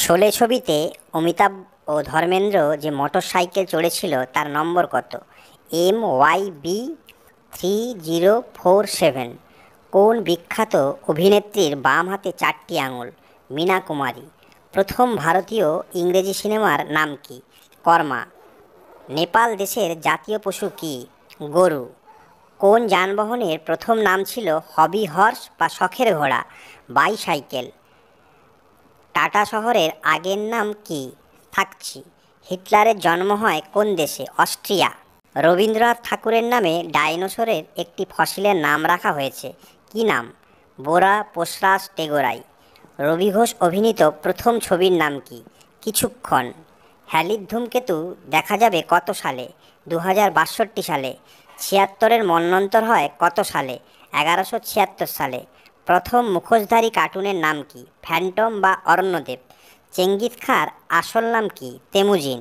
শোলে ছবিতে অমিতাভ ও ধর্মেন্দ্র যে মোটরসাইকেল চড়েছিল তার নম্বর কত? MYB 3047। কোন বিখ্যাত অভিনেত্রীর বাম হাতে 4টি আঙুল? মীনা কুমারী। প্রথম ভারতীয় ইংরেজি সিনেমার নাম কি? কর্মা। নেপাল দেশের জাতীয় পশু কি? গরু। কোন যানবাহনের প্রথম নাম ছিল হবি হর্স বা শখের ঘোড়া? বাইসাইকেল। টাটা শহরের আগের নাম কি? থাকছি। হিটলারের জন্ম হয় কোন দেশে? অস্ট্রিয়া। রবীন্দ্রনাথ ঠাকুরের নামে ডাইনোসরের একটি ফসিলের নাম রাখা হয়েছে, কি নাম? বোরা পোসরাস টেগোরাই। রবি ঘোষ অভিনীত প্রথম ছবির নাম কি? কিছুক্ষণ। হ্যালির ধূমকেতু দেখা যাবে কত সালে? 2062 সালে। 76-এর মন্বন্তর হয় কত সালে? 1176 সালে। প্রথম মুখোশধারী কার্টুনের নাম কি? ফ্যান্টম বা অরণ্যদেব। চেঙ্গিস খাঁর আসল নাম কি? তেমুজিন।